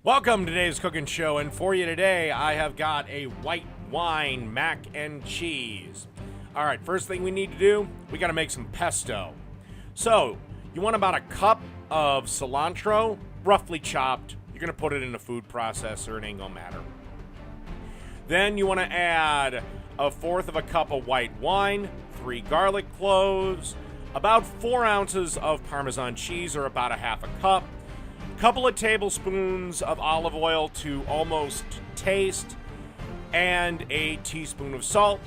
Welcome to today's cooking show, and for you today, I have got a white wine mac and cheese. All right, first thing we need to do, we got to make some pesto. So, you want about a cup of cilantro, roughly chopped. You're going to put it in a food processor, it ain't gonna matter. Then you want to add a fourth of a cup of white wine, 3 garlic cloves, about 4 ounces of Parmesan cheese, or about a half a cup, couple of tablespoons of olive oil to almost taste, and a teaspoon of salt,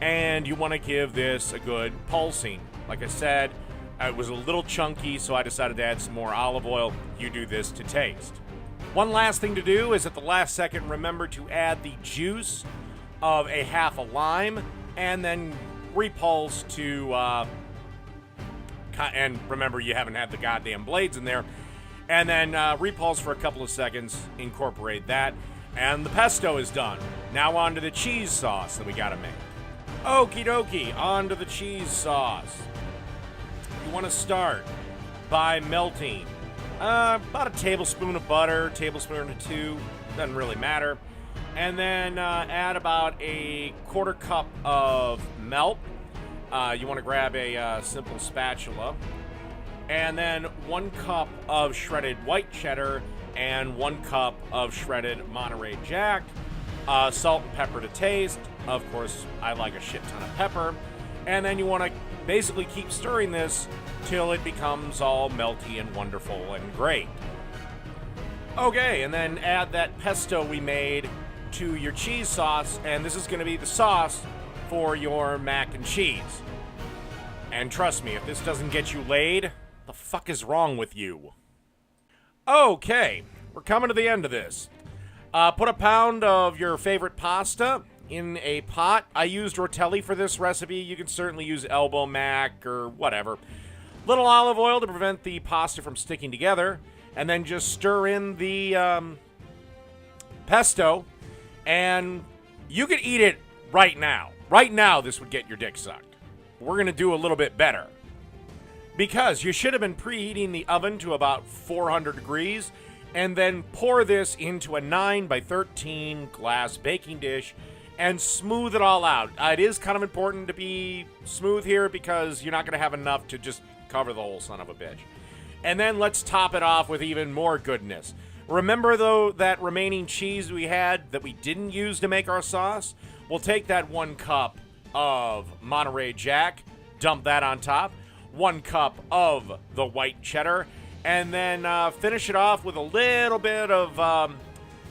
and you want to give this a good pulsing. Like I said, it was a little chunky, so I decided to add some more olive oil. You do this to taste. One last thing to do is at the last second, remember to add the juice of a half a lime, and then repulse to, and remember you haven't had the goddamn blades in there. And then repulse for a couple of seconds, incorporate that, and the pesto is done. Now on to the cheese sauce that we gotta make. Okie dokie, on to the cheese sauce. You wanna start by melting about a tablespoon of butter, tablespoon or 2, doesn't really matter. And then add about a quarter cup of milk. You wanna grab a simple spatula. And then 1 cup of shredded white cheddar and 1 cup of shredded Monterey Jack. Salt and pepper to taste. Of course, I like a shit ton of pepper. And then you want to basically keep stirring this till it becomes all melty and wonderful and great. Okay, and then add that pesto we made to your cheese sauce, and this is going to be the sauce for your mac and cheese. And trust me, if this doesn't get you laid, the fuck is wrong with you? Okay, we're coming to the end of this. Put a pound of your favorite pasta in a pot. I used Rotelli for this recipe. You can certainly use elbow mac or whatever. Little olive oil to prevent the pasta from sticking together, and then just stir in the pesto, and you could eat it right now. Right now, this would get your dick sucked. We're gonna do a little bit better, because you should have been preheating the oven to about 400 degrees and then pour this into a 9 by 13 glass baking dish and smooth it all out. It is kind of important to be smooth here because you're not going to have enough to just cover the whole son of a bitch. And then let's top it off with even more goodness. Remember, though, that remaining cheese we had that we didn't use to make our sauce? We'll take that 1 cup of Monterey Jack, dump that on top, 1 cup of the white cheddar, and then finish it off with a little bit of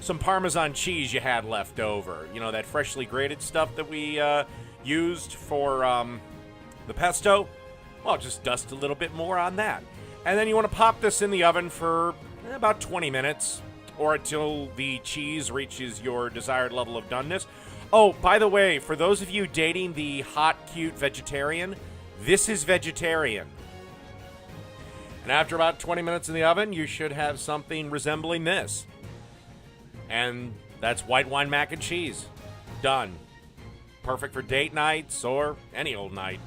some Parmesan cheese you had left over. You know, that freshly grated stuff that we used for the pesto? Well, just dust a little bit more on that. And then you want to pop this in the oven for about 20 minutes, or until the cheese reaches your desired level of doneness. Oh, by the way, for those of you dating the hot, cute vegetarian, this is vegetarian. And after about 20 minutes in the oven, you should have something resembling this. And that's white wine mac and cheese. Done. Perfect for date nights or any old night.